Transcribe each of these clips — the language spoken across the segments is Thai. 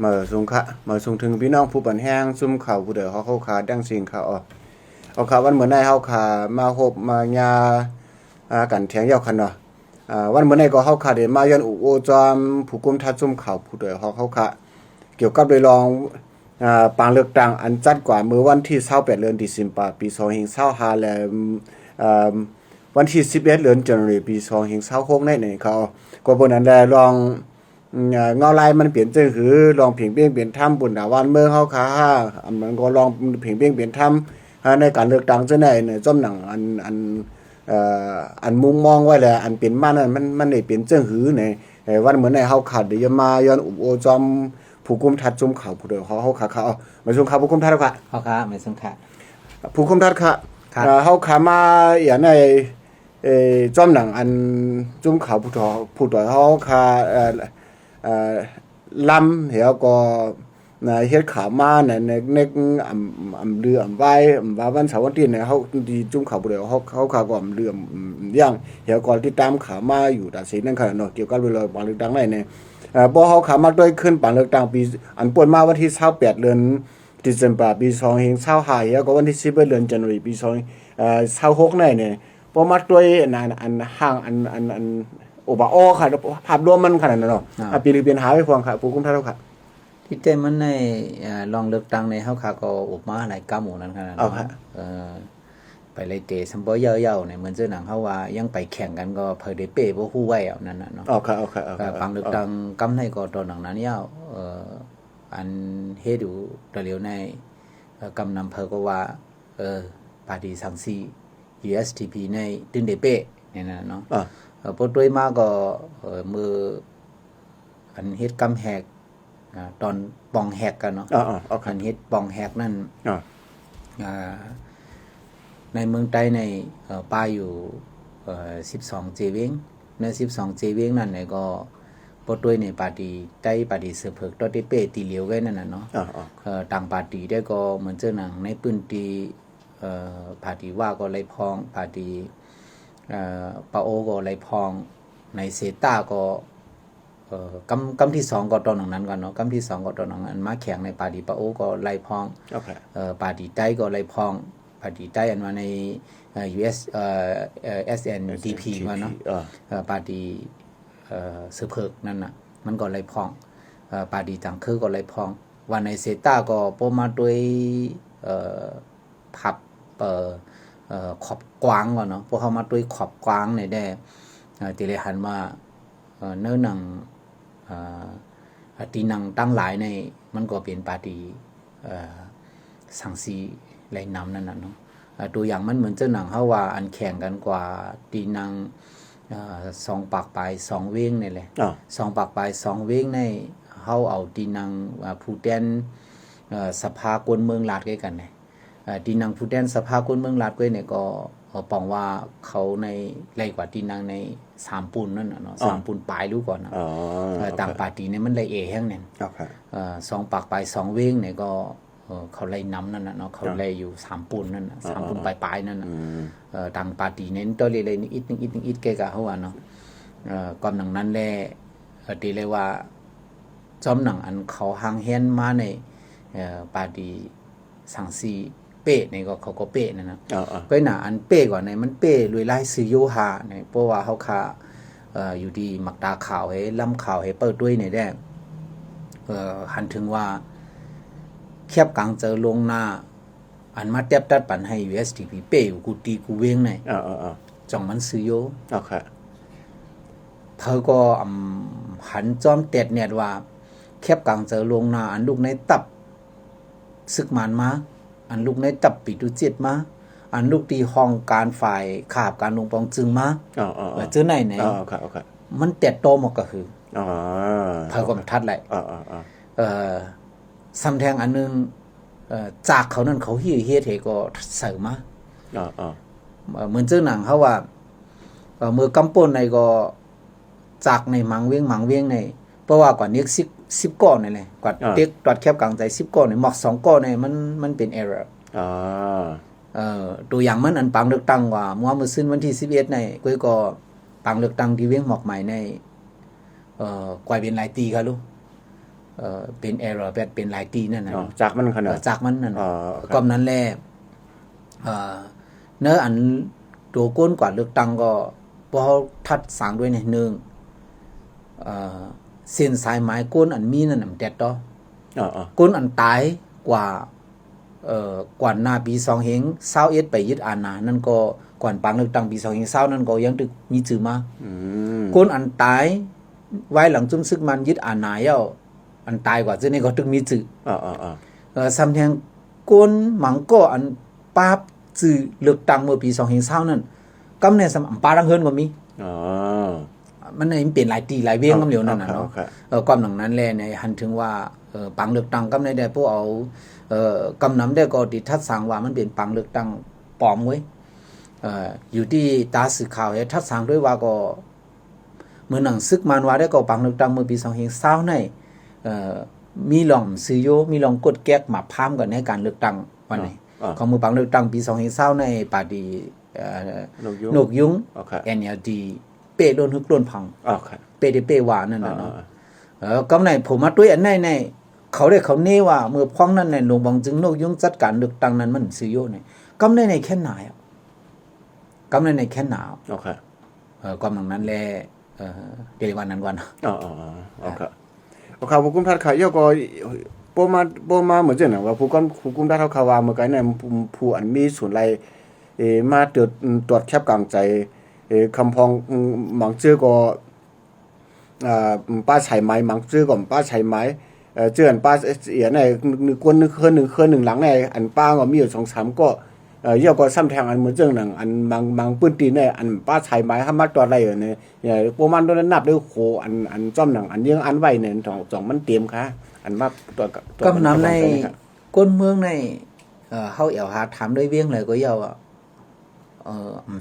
มาส่งค่ะมาส่งถึงพี่น้องผู้ปันแห้งซุ่มข่าวผู้เดือเขาขาดังสิ่งข่าวเอาข่าววันเหมือนในเขาขามาหบมายากันแทงยาวคันเนาะวันเหมือนในก็เขาขาเดมายันอุโอจอมผู้กุมทัดซุ่มข่าวผู้เดือเขาขาเกี่ยวกับโดยรองปางเลือกตั้งอันจัดกว่าเมื่อวันที่28เดือนธันวาคมปี2565และวันที่11เดือนกันยายนปี2566ในเขาก็บนนั้นแลลองเงาลายมันเปลี่ยนจังคือลองเพียงเบี้ยงเปลี่ยนถ้ำบุญดาวันเมืองเฮาค่ะมันก็ลองเพียงเบี้ยงเปลี่ยนถ้ำในการเลือกตั้งจังได๋เนี่ยจ้อมหนังอันมุงมองไว้แหละอันเป็นมานั่นมันได้เป็นจังหือในวันเหมือนในเฮาขาดเดี๋ยวมาย้อนอุโอจอมผู้กุมทัดจุ่มข่าวผู้เด้อเฮาขาเอามาส่งข่าวผู้กุมทัดค่ะเฮาค่ะมาส่งค่ะผู้กุมทัดค่ะเฮาขามาอย่างในจ้อมหนังอันจุ่มข่าวผู้ต่อเฮาขาลำเหี่ยวก็เฮ็ดขามาในเรือไว้ว่าวันเสาร์วันอาทิตย์เนี่ยเฮาดีจุ่มข่าวบ่ได้เฮาขาก็เรือย่างเหี่ยวก็ติดตามขามาอยู่ตาสินั่นค่ะเนาะเกี่ยวกับเรื่องปางเลือกตั้งเนี่ยบ่เฮาขามาด้วยขึ้นปางเลือกตั้งปีอันป่วนมาวันที่28เดือนธันวาคมปี2525เหี่ยวก็วันที่11เดือนกันยายนปี26เนี่ยบ่มาด้วยอันห่างอันโอบาอ้อค่ะภาพรวมมันขนาดนั้นเนาะปีหรือเปลี่ยนหาไว้พวงค่ะผู้กุมทัดค่ะที่แต่มันในลองเลือกตั้งในเฮาค่ะก็ออกมาหลายกำหมู่นั้นขนาดนั้นไปเลยเตะซัมบ่เยาๆเนี่ยเหมือนเจ้าหนังเฮาว่ายังไปแข่งกันก็เพิ่นได้เป้บ่ฮู้ไว้เอานั่นน่ะเนาะปังเลือกตั้งกำในก็ตอนหนังนั้นยาวอันเฮ็ดอยู่ตะเหลียวในกำนำเพิ่นก็ว่าปาร์ตี้สังสี USDP ในตึงได้เป้เนี่ยน่ะเนาะพอด้วยมาก็มืออันเฮ็ดกำแหกตอนปองแหกกันเนาะอันเฮ็ดปองแหกนั่นในเมืองใต้ในป้ายอยู่12เจเวงใน12เจเวงนั่นเนี่ยก็พอด้วยในปาร์ตี้ใต้ปาร์ตี้เสือเผือกตอติเป้ตีเหลียวไว้นั่นน่ะเนาะต่างปาร์ตี้ได้ก็เหมือนเจ้าหนังในปืนตีปาร์ตี้ว่าก็ไล่พองปาร์ตี้ปาโอก็ไล่พองในเซต้าก็กำที่2ก็ตอนนั้นก่อนเนาะกำที่2ก็ตอนนั้นมาแข่งในปาร์ตี้ปาโอก็ไล่พองปาร์ตี้ใต้ก็ไล่พองปาร์ตี้ใต้อันมาในUS SNDP ว่าเนาะปาร์ตี้เสือเผือกนั่นน่ะมันก็ไล่พองปาร์ตี้จังคือก็ไล่พองว่าในเซต้าก็ปมาด้วยผับขอบกว้างก่อนเนาะพวกเขามาด้วยขอบกว้างในได้ติเลยหันมาเนื้อหนังตีนังตั้งหลายในมันก็เป็นปาร์ตี้สังสีไหลน้ำนั่นน่ะเนาะตัวอย่างมันเหมือนเจ้าหนังเฮาว่าอันแข่งกันกว่าตีนัง2ปากปลาย2เว้งนี่แหละ2ปากปลาย2เว้งในเฮาเอาตีนังผู้แทนสภากวนเมืองลาดใกล้กันเนี่ยตีนังผู้แทนสภากวนเมืองลาดก้วยเนี่ยก็ปองว่าเขาในไล่กว่าตีนังใน3ปูนนั่นน่ะเนาะ3ปูนปลายรู้ก่อนนะต่างปาร์ตี้เนี่ยมันไล่เอแห้งเนี่ย2ปากปลาย2เว้งเนี่ยก็เขาไล่น้ำนั่นน่ะเนาะเขาไล่อยู่3ปูนนั่นน่ะ3ปูนปลายๆนั่นน่ะต่างปาร์ตี้เน้นตัวเลยๆนิดนึงแกก็เฮาว่าเนาะก่อนหนังนั้นแลตีเลยว่าจอมหนังอันเขาหางแฮนมาในปาร์ตี้สังสีเป้นี่ก็เขาก็เป้นั่นนะก็น่ะอันเป้กว่าในมันเป้รวยลายซื้อโยหาในเพราะว่าเฮาค่าอยู่ดีมักตาข่าวให้ลำข่าวให้เปิดด้วยในแด้หันถึงว่าแคบกลางเจอลงหน้าอันมาแตบตัดปันให้ USDP เป้อยู่กูตีกูเวงในจ่องมันซื้อโยเธอก็หันจอมเต็ดเนี่ยว่าแคบกลางเจอลงหน้าอันลูกในตับซึกมันมาอันลูกในตับปีตุเจ็ดมาอันลูกตีห้องการฝ่ายขาบการลงปองจึงมาเจอไหนมันเต็ดโตหมดก็คือเธอก็ทัดไหลซ้ำแทงอันนึงจากเขานั่นเขาเฮียเฮ็ดให้ก็เสริมมาเหมือนเจ้าหนังเขาว่ามือกำปนในก็จากในมังเวียงในเพราะว่ากว่านี้10ก้อนนี่แหละกว่าเต็กตอดแคบกลางใจ10ก้อนนี่หมอก2ก้อนนี่มันเป็น error ตัวอย่างมันอันปังเลือกตั้งว่าเมื่อซึ้นวันที่11ในก็ปังเลือกตั้งที่เวียงหมอกใหม่ในกว่าเป็นหลายตีครับลูก เป็นแอร์แบบเป็นหลายตีนั่นน่ะ จากมันขนาด จากมันนั่น อ๋อ ก็นั้นแหละเนื้ออันตัวก้นกว่าเลือกตั้งก็พอทัดสางด้วยเนี่ยนึงเส้นสายไม้ก้นอันมีนั่นน่ะแดดต่อก้นอันตายกว่ากว่าหน้าปี2เฮง21ไปยึดอาณานั่นก็ก่อนปังเลือกตั้งปี2เฮง20นั่นก็ยังตึกมีชื่อมาก้นอันตายไว้หลังจุ่มซึกมันยึดอาณาเย้าอันตายกว่าซึ่งนี่ก็ตึกมีชื่อซ้ำแทงก้นหมังก็อันปาบชื่อเลือกตั้งเมื่อปี2เฮง20นั่นกำในสมัยปารังเฮิรนก็มีมันเปลี่ยนหลายตีหลายเวียงกำเหลียวนั่นน่ะเนาะความหนังนั้นแลในหันถึงว่าปังเลือกตั้งกำในได้พวกเอากำนำได้ก็ติทัดสั่งว่ามันเป็นปังเลือกตั้งปลอมเว้ยอยู่ที่ตาสื่อข่าวทัดสั่งด้วยว่าก็เมื่อหนังซึกมันว่าได้ก็ปังเลือกตั้งเมื่อปี2020ในมีลองซื้อโยมีลองกดแก๊กมาพามกันในการเลือกตั้งวันนี้ของมือปังเลือกตั้งปี2020ในปาดีนกยุง NLD เป้โดนฮึกโดนพังเป้ได้เป้ว่านั่นน่ะเนาะกำไหนผมมาด้วยอันไหนเขาได้เขาเน่ว่าเมื่อพ้องนั้นในหลวงบางจึงนกยุงจัดการเลือกตั้งนั้นมันซื้อโยเนี่ยกำในแค่ไหนกำในแค่หนาวกำหนังนั้นแลเดี๋ยววันนั้นวันโอเคผู้กุมทัดขายก็โปมาเหมือนจังนะว่าผู้กุมทัดเขาว่าเมื่อไกเนี่ยผู้อันมีส่วนไรมาตรวจแคบกลางใจคำพองหมังชื่อก็ป้าไฉไม้หมังชื่อก็ป้าไฉไม้เจือนป้าเอียในคนนึงเคยหนึ่งหลังในอันป้าก็มีอยู่2-3ก็เยอะก็ซ้ำแทงอันเหมือนจังหนังอันบางปืนตีในอันป้าไฉไม้หามาตัวอะไรเนี่ยโปมันโดนนับด้วยโคอันจ้อมหนังอันยังอันไว้เนี่ยจ่องมันเตรียมค่ะอันมาตัวก็นำในก้นเมืองในเฮาหาถามด้วยเวียงเลยก็เยาอ่ะ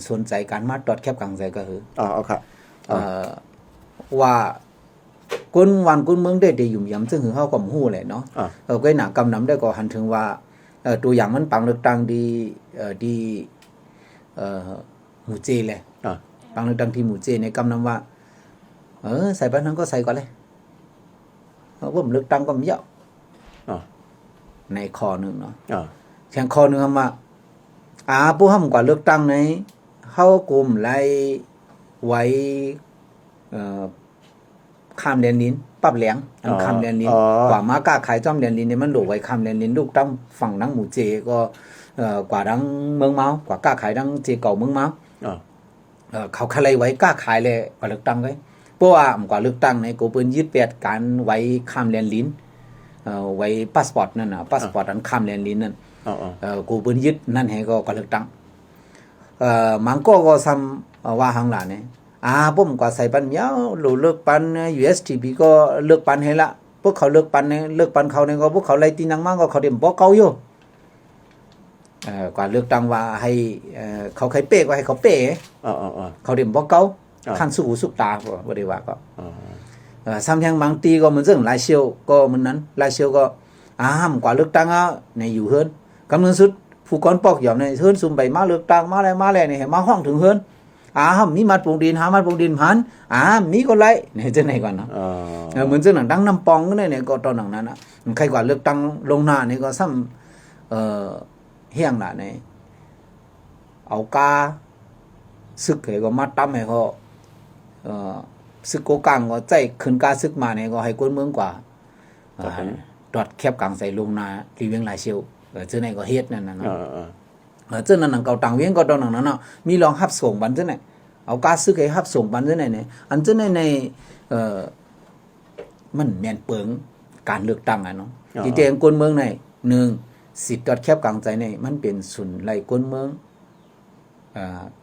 สนใจการมาตรวจแคบกลางใจก็คือครับว่าก้นวันก้นเมืองได้ยุ่มยำซึ่งคือเฮาก็ฮู้แหละเนาะก็หนากำนำได้ก็หันถึงว่าตัวอย่างมันปังเลือกตั้งดีหมู่เจแหละปังเลือกตั้งที่หมู่เจในกำนำว่าใส่บ้านนั้นก็ใส่ก่อนเลยผมเลือกตั้งก็มีเยอะในข้อนึงเนาะแข่งข้อนึงว่าผู้ห้ามกว่าเลือกตั้งในเฮากลุ่มไล่ไว้ข้ามแดนลิ้นปรับแหลงอันข้ามแดนลิ้นกว่ามากล้าขายจ้อมแดนลิ้นเนี่ยมันโดไว้ข้ามแดนลิ้นลูกตั้งฝั่งนังหมู่เจก็กว่าดังเมืองเมากว่ากล้าขายดังเจเก่าเมืองเมาเขาคลายไว้กล้าขายเลยกว่าเลือกตั้งไว้เพราะว่ากว่าเลือกตั้งในกูเปิ้นยึดแปดการไว้ข้ามแดนลิ้นไว้พาสปอร์ตนั่นน่ะพาสปอร์ตอันข้ามแดนลิ้นนั่นกูเปิ้นยึดนั่นให้ก็เลือกตั้งมังก็ซ้ำว่าหังหลานเนี่ยผมก็ใส่ปันยาวหรือเลือกปัน USTB ก็เลือกปันให้ละพวกเขาเลือกปันเนี่ยเลือกปันเขาเนี่ยก็พวกเขาไล่ตีนังมากก็เขาเดี๋ยวบอกเก่าอยู่กว่าเลือกตั้งว่าให้เขาใครเป๊ะก็ให้เขาเป๊ะเขาเดี๋ยวบอกเก่าขั้นสุขุสุกตาบ่ได้ว่าก็ซ้ำแทงบางตีก็เหมือนเรื่องลายเชียวก็เหมือนนั้นลายเชียวก็กว่าเลือกตั้งในอยู่เฮิรนกำเนิดสุดผู้ก่อนปอกหย่อมในเฮิรนซุ่มไปมาเลือกตั้งมาอะไรเนี่ยมาห้องถึงเฮิรนมีมัดปงดินหามัดปงดินหันมีก็ไล่เนี่ยจะไหนก่อนเนาะเหมือนเจ้าหนังดังน้ำปองก็เนี่ยก็ตอนหนังนั้นอ่ะใครกว่าเลือกตั้งลงหน้านี่ก็ซ้ำเฮี้ยงล่ะเนี่ยเอากาซึกให้ก็มาตั้มให้เขาซึกโกกังก็ใจขึ้นกาซึกมาเนี่ยก็ให้ก้นเมืองกว่าตรวจแคบกลางใส่ลงหน้ารีเวียงหลายเชียวเจ้าไหนก็เฮ็ดนั่นน่ะเนาะเจ้านั้นเก่าต่างเวียงก็ตอนนั้นเนาะมีลองฮับส่งบันเจ้าไหนเอากาซึกให้ฮับส่งบันเจ้าไหนเนี่ยอันเจ้าไหนในมันแม่นเปิงการเลือกตั้งอ่ะเนาะที่เตียงก้นเมืองใน1สิทธิ์ตรวจแคบกลางใจเนี่ยมันเป็นศูนย์ไหลก้นเมือง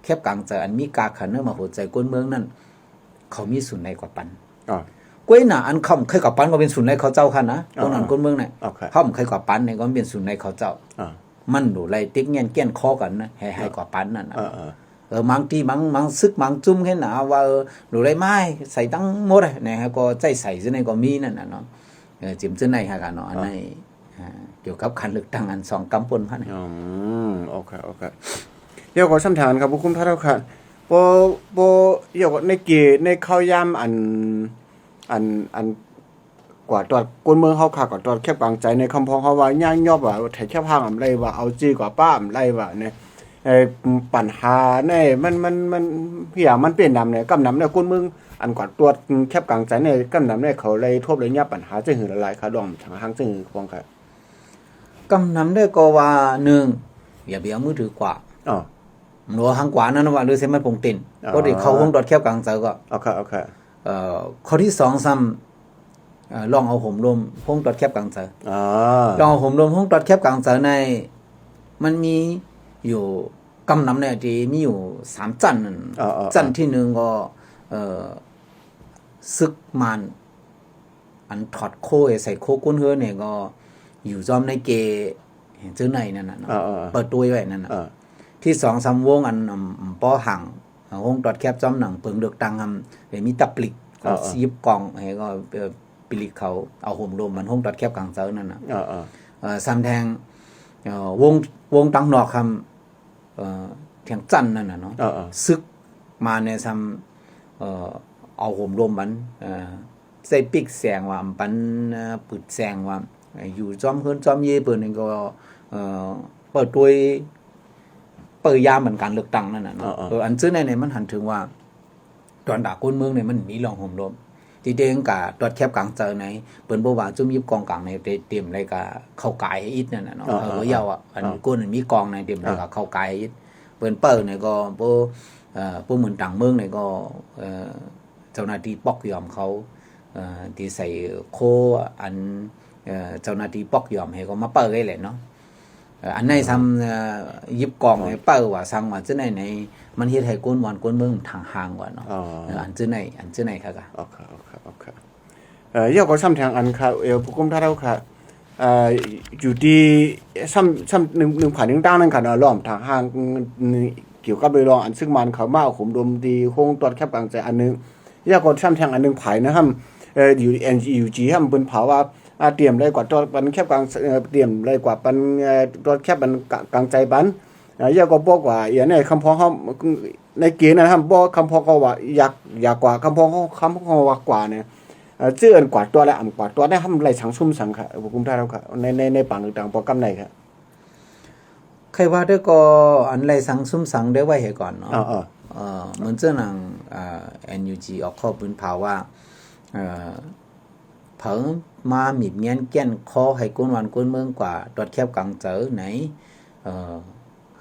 แคบกลางใจอันมีกาขันเนมาหัวใจก้นเมืองนั่นเขามีศูนย์ไหนกว่าปันกล้วยหนาอันคำเคยกว่าปันก็เป็นศูนย์ไหนเขาเจ้าค่ะนะตรงนั้นก้นเมืองเนี่ยเขาเคยกว่าปันเนี่ยก็เป็นศูนย์ไหนเขาเจ้ามันดูไรติ๊กเงี้ยแก้นคอกันนะให้กว่าปันนั่นบางทีบางซึกบางจุ่มแค่หนาว่าดูไรไม้ใส่ตั้งหมดเนี่ยฮะก็ใจใส่ซึ่งในก็มีนั่นน่ะเนาะจิ้มซึ่งในฮะกันเนาะอันในเกี่ยวกับการเลือกตั้งอัน2กำปนพันโอเคเดี๋ยวก็คำถามครับผู้คุมท่านเราค่ะโปเดี๋ยวในเกในข้าวยามอัน กว่าตอนกวนเมืองเฮาค่ะกว่าตอนแคบกลางใจในคำพ้องเฮาว่าย่างยอบว่าไถแคบพางอำไรว่าเอาจี้กว่าป้าอำไรว่าเนี่ยปัญหาเนี่ยมันพี่อย่างมันเป็นนำเนี่ยกำนำเนี่ยกวนเมืองอันกว่าตัวแคบกลางใจเนี่ยกำนำเนี่ยเขาเลยทบเลยยับปัญหาจึงหือละลายค่ะดอมทางห้างจึงหือควงค่ะ กำนำได้ก็ว่า1อย่าไปเอามือถือกว่าอ๋อหนัวหางกว่านั่นว่าหรือเส้นมันปงตินก็ได้เข้าห้องดอดแคบกลางใจก็โอเคข้อที่2ซ้ำลองเอาห่มลมห้องดอดแคบกลางใจอ๋อลองเอาห่มลมห้องดอดแคบกลางใจในมันมีอยู่กำนำเนี่ยที่มีอยู่3จันนั่นจันที่1ก็ซึกมันอันถอดโค้ใส่โค้ก้นเฮือเนี่ยก็อยู่จอมในเกเจอในนั่นน่ะเปิดตัวไว้นั่นน่ะที่2 3วงอันป้อหังวงดอดแคบจอมหนังเปิงเดือกตังทำมีตะปลิกก็ยิบกองให้ก็ปลิกเขาเอาห่มลมมันห้องดอดแคบกลางเซอนั่นน่ะซ้ำแทงวงตังนอกคำแทงจันนั่นน่ะเนาะซึกมาในซ้ำเอาห่มลมมันใส่ปิกแสงว่าปันปึดแสงว่าอยู่จอมเฮือนจอมเย่เปิ้นนี่ก็เปิดตัวเปิดยามเหมือนการเลือกตั้งนั่นน่ะเนาะอันซึ่งในมันหันถึงว่าตอนด่าคนเมืองเนี่ยมันมีรองห่มลมที่เด้งกะตอดแคบกลางเจอไหนเปิ้นบ่ว่าจุ่มยิบกองกลางในเตรียมอะไรก็เข้ากายให้อิดนั่นน่ะเนาะเยาอ่ะอันก้นมีกองในเตรียมอะไรก็เข้ากายให้อิดเปิ้นเปิดเนี่ยก็บ่เหมือนต่างเมืองเนี่ยก็เจ้าหน้าที่ปอกยอมเขาที่ใส่โคอันเจ้าหน้าที่ปอกยอมให้ก็มาเปิดได้แหละเนาะอันไหนทำยิบกองให้เปิดว่าสั่งว่าจังไหนมันเฮ็ดให้ก้นวันก้นเมืองทางห่างกว่าเนาะอันจังไหนค่ะก็โอเคยกก็ซ้ำทางอันค่ะผู้กุมท่าเราค่ะอยู่ที่ซ้ำ1ผ่าน1ตั้งนั่นค่ะเนาะล้อมทางห่างเกี่ยวกับโดยรองอันซึ่งมันเขามาเอาผมดมดีคงตอดแคบกลางใจอันนึงยกก็ซ้ำทางอันนึงไผนะครับอยู่ NUG ให้มันเปิ้นเผาว่าเตรียมเลยกว่าตอนปันแคบกลางเตรียมเลยกว่าปันตอนแคบมันกลางใจปันยาก็บอกว่าอย่างนี้คำพ้องเขาในเกณฑ์นะครับบอกคำพ้องเขาว่าอยากกว่าคำพ้องเขาว่ากว่าเนี่ยเจื้อนกว่าตัวและอ่ำกว่าตัวได้ทำไรสังซุ่มสังค่ะผมได้แล้วค่ะในปังต่างๆโปรแกรมไหนค่ะใครว่าได้ก็อันไรสังซุ่มสังได้ไว้ให้ก่อนเนาะเหมือนเจ้าหนังNUG ออกข้อปืนเผาว่าเผิงมาหมิดเงี้ยนแก่นคอให้ก้นวันก้นเมืองกว่าตอดแคบกลางเจอไหน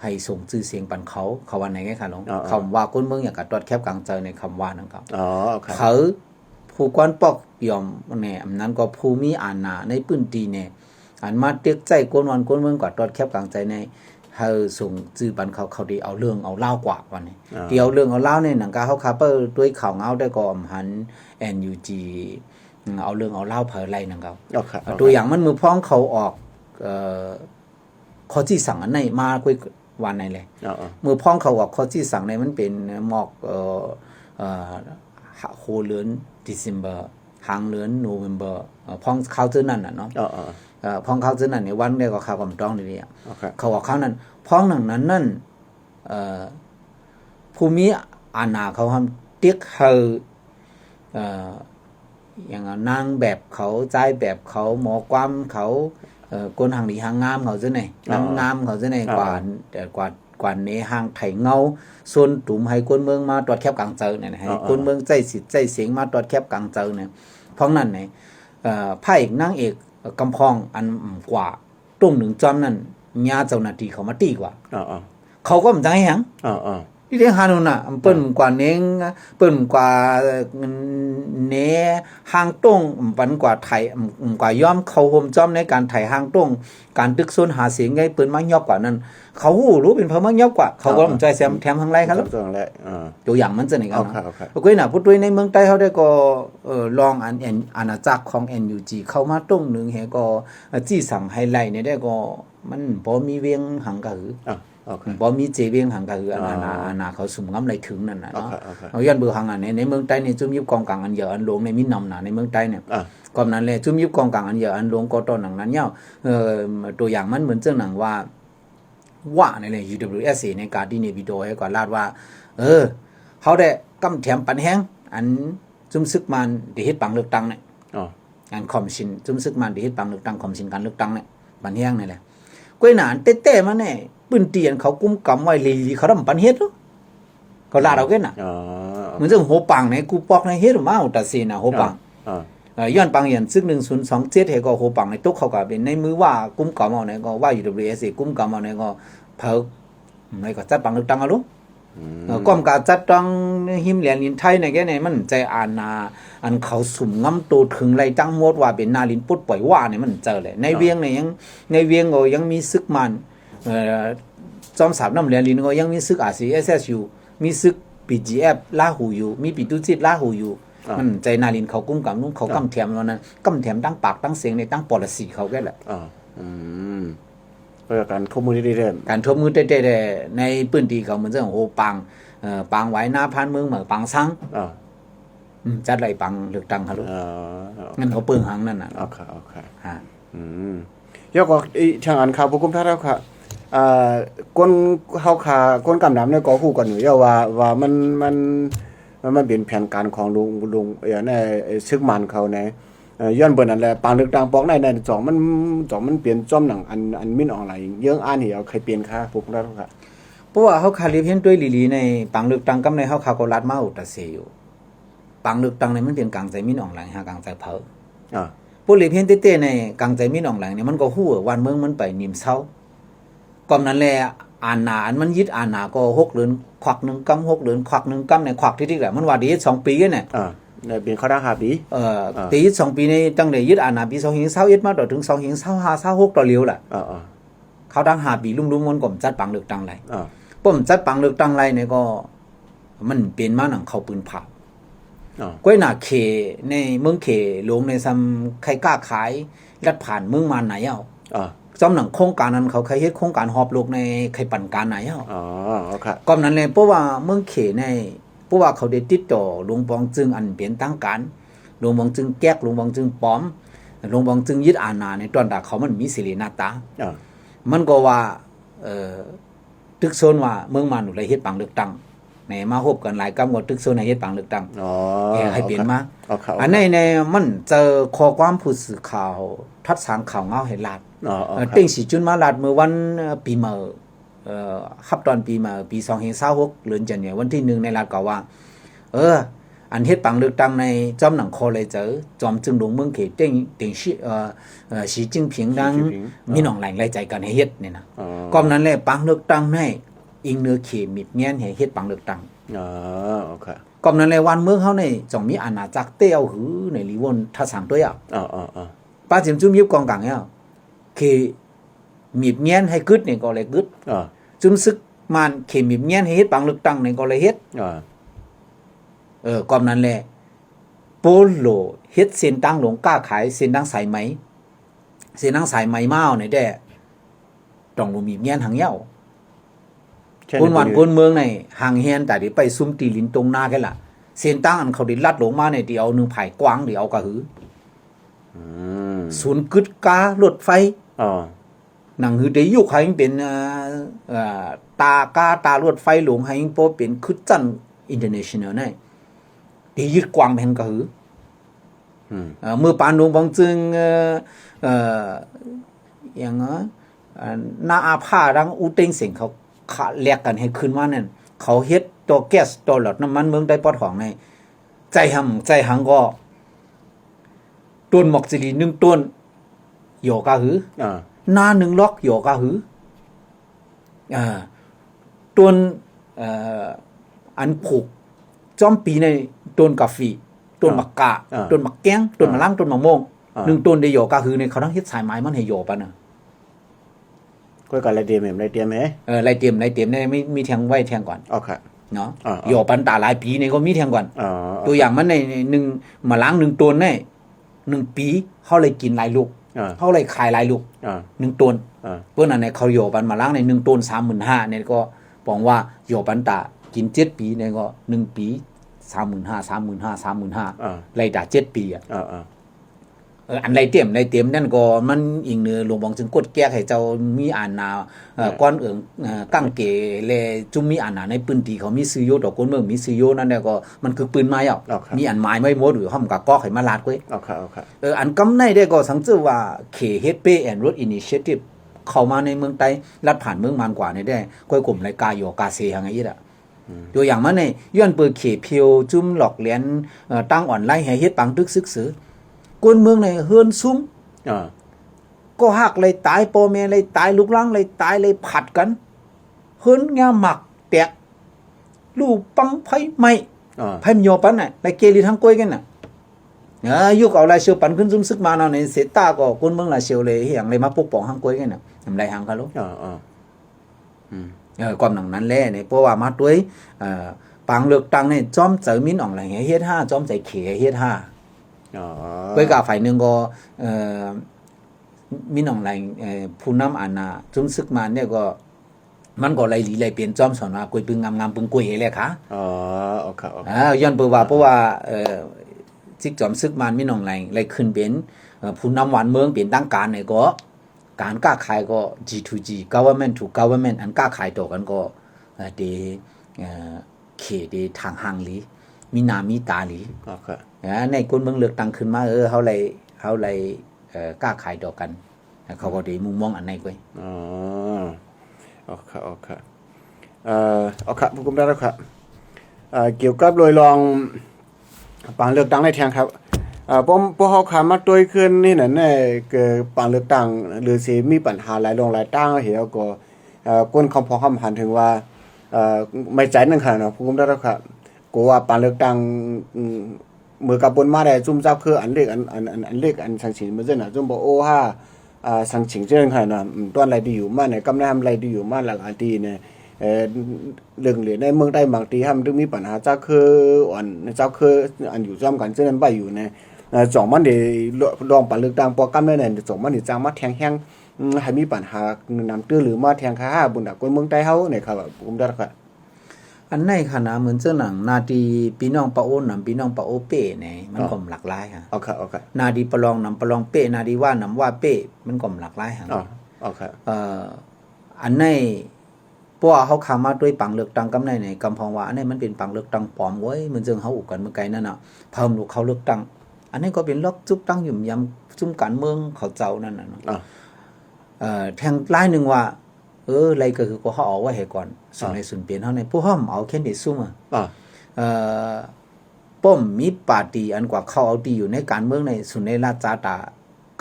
ให้ส่งชื่อเสียงปันเขาว่าไหนไงค่ะน้องคำว่าก้นเมืองอย่างกับตอดแคบกลางเจอในคำว่านั่นครับเขาผู้กวนปอกยอมเนี่ยอันนั้นก็ภูมิอาณาในปื้นตีเนี่ยอันมาเต็กใจก้นวันก้นเมืองกว่าตอดแคบกลางใจในให้ส่งชื่อปันเขาดีเอาเรื่องเอาเล่ากว่าวันนี้เดี๋ยวเรื่องเอาเล่าเนี่ยหนังกาเขาคาเปอร์ด้วยข่าวเงาได้ก็หัน NUG เอาเรื่องเอาเล่าเผยไรนั่นครับตัวอย่างมันมือพ้องเขาออกข้อที่สั่งอันไหนมาคุยวันไหนเลยมือพ้องเขาออกข้อที่สั่งในมันเป็นหมอกโคเลือนเดซ ember หางเลือนโนเวมเบอร์พ้องเขาเท่านั้นน่ะเนาะพ้องเขาเท่านั้นในวันเดียวก็ข่าวกำต้องนี่เขาออกเขานั้นพ้องหนังนั้นภูมิอาณาเขาทำเตียกเฮอย่างนางแบบเขาใจแบบเขาหมอความเขาคนหางดีหางงามเขาซะไหนนางงามเขาซะไหนกว่าเนหางไถเงาส่วนตุ่มให้คนเมืองมาตรวจแคบกลางเจอเนี่ยให้คนเมืองใจสิทธิ์ใจเสียงมาตรวจแคบกลางเจอเนี่ยเพราะนั้นเนี่ยพระเอกนางเอกกำพองอันกว่าตรงหนึ่งจอมนั่นญาเจ้าหน้าที่เขามาตีกว่าเขาก็ไม่ใจหยังที่เรียกฮานุน่ะเปิ้นกว่าเน้งเปิ้นกว่าเนหางต้งปันกว่าไทยกว่าย่อมเขาห่มจอมในการไถหางต้งการตึกซนหาเสียงไงเปิ้นมายอกกว่านั้นเขารู้เป็นเพราะมายอกกว่าเขาก็ใจแซมแถมทางไรครับตัวอย่างมันจะนี่กันโอเคน่ะพูดด้วยในเมืองใต้เขาได้ก็ลองอาณาจักรของ NUG เข้ามาตรงนึงเฮก็จี้สั่งไฮไลท์เนี่ยได้ก็มันบ่มีเวียงหังกะหือบ่มีเจเวียงหังก็คืออาณาเขาสุ่มงำไหลถึงนั่นน่ะเนาะเอาย้อนเบือหังอันในเมืองใต้นี่จุ่มยิบกองกลางอันเยอะอันหลวงในมินนำน่ะในเมืองใต้เนี่ยก่อนนั้นแหละจุ่มยิบกองกลางอันเยอะอันหลวงก็ต้นหนังนั้นยาวตัวอย่างมันเหมือนเจ้าหนังว่าในเลย UWS ในการที่ในวิดีโอให้ก่อนลาดว่าเขาได้กำแถมปันแฮงอันจุ่มซึกมันได้เฮ็ดปังเลือกตั้งเนี่ย การคอมชินจุ่มซึกมันที่เฮ็ดปังเลือกตั้งคอมชินการเลือกตั้งเนี่ยปันแห้งนี่แหละก้วยหนานเต้ๆมาแน่ปืนเตียนเขากุมกำไว้ลีเขาทำปันเฮ็ดก็ลาเราเก้น่ะเหมือนจะโหปังในกูปอกในเฮ็ดมาอุตเสน่ะโหปังย้อนปังเหียนซึก1027เฮก็โหปังในตกเขาก็เป็นในมือว่ากุมกำเอาเนี่ยก็ว่า UWSA กุมกำเอาเนี่ยก็เผาในก็จัดปังเลือกตั้งเอาลูกก้มกาจัดตั้งหิมเหรียญลินไทยในแกเนี่ยมันใจอานาอันเขาสุ่มงำตัวถึงไรตั้งหมดว่าเป็นนาลินปุ๊ดปล่อยว่าเนี่ยมันเจอเลยในเวียงเนี่ยยังในเวียงก็ยังมีซึกมันจอมสามน้ำเหรียญลินก็ยังมีซึกRCSSอยู่มีซึก PGF ลาหูอยู่มีปิตุจิตลาหูอยู่มันใจนาลินเขากุ้มกับนุ่งเขากำแถมวันนั้นกำแถมตั้งปากตั้งเสียงในตั้งปอลสีเขาแค่แหละเพื่อการทบมือได้เด่นการทบมือได้ในปืนตีเขาเหมือนเรื่องโหปังปังไว้หน้าพันเมืองเหมือนปังซังจัดไรปังเลือกตั้งครับลูกงั้นเขาเปิงหังนั่นน่ะโอเคยกว่าช่างอันข่าวผู้กุมท่าแล้วค่ะก้นเฮาขาก้นกำน้ำเนี่ยก็ฮู้กันอยู่ว่ามันเป็นแผนการของลุงในซึกมันเขาในย้อนเบิ่นนั่นแหละปังเลือกตั้งปอกใน2มันเปลี่ยนจ้อมหนังอันมิ้นออนไลน์เยอะอ่านเหี่ยวใครเปลี่ยนค่ะผู้กุมท่าค่ะเพราะว่าเฮาขาลิเห็นด้วยลีในปังเลือกตั้งกำในเฮาขาก็รัดมาอุตเสอยู่ปังเลือกตั้งในมันเป็นกลางใจมิ้นออนไลน์หากลางใจเผาผู้ลิเห็นเต้ๆในกลางใจมิ้นออนไลน์เนี่ยมันก็ฮู้วันเมืองมันไปนิ่มเซาก่อนนั้นแหละอ่านหนามันยึดอ่านหนาก็6เดือนควัก1กำ6เดือนควัก1กำในควักที่แหละมันว่าดี2ปีเนี่ยเนี่ยเป็นเขาได้5ปีตียึด2ปีในตั้งแต่ยึดอ่านหนาปี2021มาต่อถึง2025 26ต่อเลียวแหละเขาดัง5ปีลุ่มๆมันก็จัดปังเลือกตั้งไรป้อมจัดปังเลือกตั้งไรเนี่ยก็มันเป็นมาหนังเขาปืนเผาก้อยหน้าเขในเมืองเขหลวงในซ้ำใครกล้าขายรัดผ่านเมืองมาไหนจอมหนังโครงการนั้นเขาเคยเฮ็ดโครงการหอบโลกในใครปั่นการไหนครับก่อนนั้นเลยเพราะว่าเมืองเขในเพราะว่าเขาได้ติดต่อหลวงปองจึงอันเปลี่ยนตั้งการหลวงปองจึงแก๊กหลวงปองจึงป้อมหลวงปองจึงยึดอาณาในตอนดาเขามันมีสิรินาตามันก็ว่าตึกโซนว่าเมืองมาหนูเลยเฮ็ดปังเลือกตั้งในมาฮบกันหลายกำก็ตึกโซนให้เฮ็ดปังเลือกตั้งให้เปลี่ยนมาอันในมันเจอข้อความผู้สื่อข่าวทัดสารข่าวเงาให้ลาดเต็งสีจุนมาลาดเมื่อวันปีเมื่อขับตอนปีเมื่อปี2026เดือนจันทร์วันที่1ในลาดก็ว่าอันเฮ็ดปังเลือกตั้งในจอมหนังคอเลยเจอจอมจึงหลวงเมืองเขตเต็งสีจิ้งผิงดังมีน้องหลายไล่ใจกันให้เฮ็ดนี่นะก่อนนั้นแหละปังเลือกตั้งให้อิงเนื้อเขมิดแง่นให้เฮ็ดปังเลือกตั้งโอเคก่อนนั้นแหละวันเมืองเฮาในจ่องมีอาณาจักรเตี้ยวหือในลีวนทัดสังตัวป้าจิมจุ่มยิบกองกลางเนี่ยเคมีบเงี้ยนให้กึดเนี่ยก็เลยกึดจุ่มซึกมันเคมีบเงี้ยนให้เฮ็ดปังเลือกตั้งเนี่ยก็เลยเฮ็ดก่อนนั้นแหละโปโลเฮ็ดเส้นตั้งหลงกล้าขายเส้นตั้งสายไหมเส้นตั้งสายไหมเมาเนี่ยแด้ต้องบ่มีเงี้ยนหางเหย้าคนวันคนเมืองในหางเฮียนแต่ที่ไปซุ่มตีลินตรงหน้าแค่ล่ะเส้นตั้งอันเขาดิลัดลงมาเนี่ยที่เอา1ไผ่กว้างที่เอากระหือศูนย์กึดการถไฟหนังหือได้ยุคให้เป็นตารถไฟหลวงให้โปเป็นคึดจันอินเตอร์เนชั่นแนลได้ที่ยึดกวางแผ่นกระหือเมื่อปานหลวงบางจึงอย่างนาอาผ้าดังอุเต็งเสียงเขาแลกกันให้ขึ้นมานั่นเขาเฮ็ดตัวแก๊สตัวหลอดน้ำมันเมืองได้ปอดของในใจหังก็ต้นหมอกสิริ1ต้นโยกะหือหน้า1ล็อกโยกะหือต้นอันผูกจ้อมปีในต้นกาแฟต้นมะกะต้นมะแก้งต้นมะลังต้นมะม่วง1ต้นได้โยกะหือในเขาทั้งเฮ็ดสายไม้มันให้โยปะน่ะก็กันไรเตรียมแหมไรเตรียมไรเตรียมเนี่ยไม่มีแทงไว้แทงก่อนโอเคเนาะโยปันตาหลายปีนี่ก็มีแทงก่อนตัวอย่างมันใน1มะลัง1ต้นเนี่ย1ปีเฮาเลยกินหลายลูกเฮาเลยขายหลายลูก1ต้นเพิ่นอันนี้เขาโยปันมะลังใน1ต้น 35,000 เนี่ยก็บอกว่าโยปันตากิน7ปีเนี่ยก็1ปี 35,000 35,000 35,000ไล่ตา7ปี อันไรเต็มนั่นก็มันอิงเนื้อหลวงบองจึงกดแก้ให้เจ้ามีอ่านนาก้อนกั้งเกเลจุมมีอ่านนาในปืนตีเขามีซื้อโยดอกคนเมืองมีซื้อโยนั่นแหละก็มันคือปืนไม้อ่ะมีอันไม้ไม่หมดหรือห้อมกับกอกให้มาลาดก้อยอันกำในได้ก็สังเกตว่าเขเฮดเปแอนด์รถอินิเชทีฟเข้ามาในเมืองไต้ลัดผ่านเมืองมานกว่านี่ได้ก้อยกลุ่มรายกาโยกาเซหังไงอ่ะตัวอย่างมันในย้อนเปิดเขเพียวจุ่มหลอกเหรียญตั้งออนไลน์ให้เฮ็ดปังตึกซึกซื้อคนเมืองในเฮือนซุ้มก็หักเลยตายพ่อแม่เลยตายลูกหลานเลยตายเลยผัดกันเฮือนงาหมักแตกลูกปังไผไม่ไผมโยปันน่ะเลยเกลีทั้งก้อยกันน่ะยุคเอาลายเชียวปันขึ้นซุ่มซึกมาเนาะในเสตาก็คนเมืองลายเชียวเลยอย่างเลยมาปกป้องทั้งก้อยกันน่ะทำไรหังกันลูกความหนังนั้นแหละเนี่ยเพราะว่ามาด้วยปังเลือกตั้งเนี่ยจอมเจอมินอ่องไหลเฮ็ด5จอมใจเขเฮ็ด5với cả phải nương có min ông lànhผู้นำอาณาจุมซึกมันเนี่ยก็มันก็ไหลเปลี่ยนจอมสอนว่ากุยปึงงามปึงกุยแหละค่ะโอเคย้อนเพราะว่าซิกจอมซึกมันมินองแรงไหลขึ้นเป็นผู้นำหวานเมืองเปลี่ยนตั้งการเนี่ยก็การก้าขายก็ G2G government to government อันก้าขายต่อกันก็เดเขเดทางห่างหลีมีนามีตาหลีในคนเมืองเลือกตั้งขึ้นมาเขาเลยกล้าขายดอกกันเขาก็ได้มุมมองอันไหนก้อยโอเคผู้กุมได้แล้วครับเกี่ยวกับโดยลองปังเลือกตั้งในแทงครับผมพวกเขาขามาตัวขึ้นนี่นั่นเนี่ยเกิดปังเลือกตั้งหรือสิมีปัญหาหลายตั้งเหี่ยวก็ก้นคำพอคำหันถึงว่าไม่ใจนั่นค่ะเนาะผู้กุมได้แล้วครับกูว่าปังเลือกตั้งมือกับบนมาได้จุ่มจับคืออันเล็กอันเล็กอันสังฉินมันเส้นอ่ะจุ่มบอกโอ้ฮ่าสังฉินเจ้าค่ะเนาะต้นอะไรดีอยู่มาเนี่ยกำลังทำอะไรดีอยู่มาหลักอันดีเนี่ยเรื่องเหรียญในเมืองได้บางทีทำถึงมีปัญหาเจ้าคืออันเจ้าคืออันอยู่จ้อมกันเจ้านั้นไปอยู่เนี่ยจ่องมันเดี๋ยวลองปังเลือกตั้งพอกำได้เนี่ยจ่องมันเดี๋ยวจ้างมาแทงแห้งให้มีปัญหานำตื้อหรือมาแทงข้าบนดักคนเมืองใต้เฮาเนี่ยครับผมได้ครับอันในขณะเหมือนเจ้าหนังนาดีพี่น้องปะโอนำพี่น้องปะโอเป้เนี่ยมันก็หลากหลายฮะโอเคนาดีประลองนำประลองเป้นาดีว่านำว่าเป้มันก็หลากหลายฮะโอเคอันในเพราะว่าเขาขามาด้วยปังเลือกตั้งกำในในกำพองว่าอันนี้มันเป็นปังเลือกตั้งปลอมไว้เหมือนเจิงเขาอุกกันเมื่อไกลนั่นน่ะเพิ่มลูกเขาเลือกตั้งอันนี้ก็เป็นล็อกจุ๊บตั้งยุ่มยำจุ่มการเมืองเขาเจ้านั่นน่ะเนาะแทงไล่หนึ่งว่าอะไรก็คือก็เขาเอาไว้ให้ก่อนส่วนในส่วนเปลี่ยนเท่าในผู้ห้อมเอาแค่เด็ดซุ่มป้อมมีปาร์ตี้อันกว่าเขาเอาดีอยู่ในการเมืองในส่วนในราชจาตา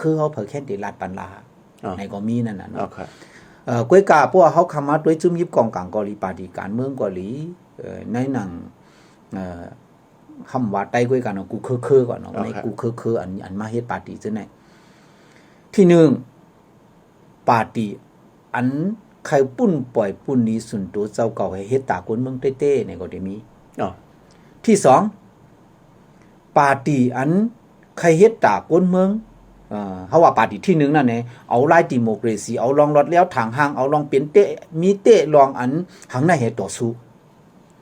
คือเขาเผยแค่เด็ดลาดปันลาในก็มีนั่นน่ะเนาะก้อยกาพวกเขาคำมาด้วยจุ่มยิบกองกลางกอลีปาร์ตี้การเมืองกอลีในหนังคำว่าใต้ก้อยกันเนาะกูคือก่อนเนาะในกูคืออันมาเฮ็ดปาร์ตี้จังได๋ที่1ปาร์ตี้อันใครปุ้นปล่อยปุ้นนี้สุนตัวเจ้าเก่าให้เฮ็ดตาคนเมืองเต้ๆเนี่ยก็ได้มีที่2ปาร์ตี้อันใครเฮ็ดตาคนเมืองเฮาว่าปาร์ตี้ที่1นั่นแหละเอาไล่ดิโมคราซีเอาลองรถแล้วทางห้างเอาลองเป็นเต้มีเต้ลองอันหังในให้ต่อสู้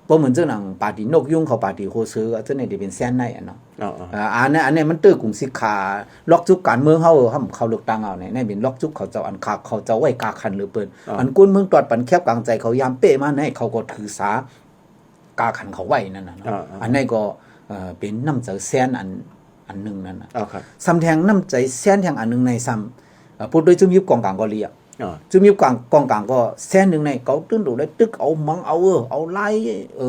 บ่เหมือนจังหนังปาร์ตี้นกยุงเขาปาร์ตี้โคเซอร์จังได๋ได้เป็นแสนในเนาะอันนี้มันตื้อกรุงสิขาล็อกจุกการเมืองเฮาเขาเลือกตั้งเอาเนี่ยเป็นล็อกจุกเขาเจ้าอันคักเขาเจ้าไว้กาคันหรือเปิ้นอันกุนเมืองตอดปันแคบกลางใจเขายามเป้มาให้เขาก็ถือสากาคันเขาไว้นั่นน่ะอันนี้ก็เป็นน้ำใจแสนอันนึงนั่นน่ะซ้ำแทงน้ำใจแสนแทงอันนึงในซ้ำพูดด้วยจุ่มยิบกองกลางก็เรียกจุ่มยิบกองกลางก็แสนนึงในเขาตึ้งดูได้ตึกเอามังเอาไล่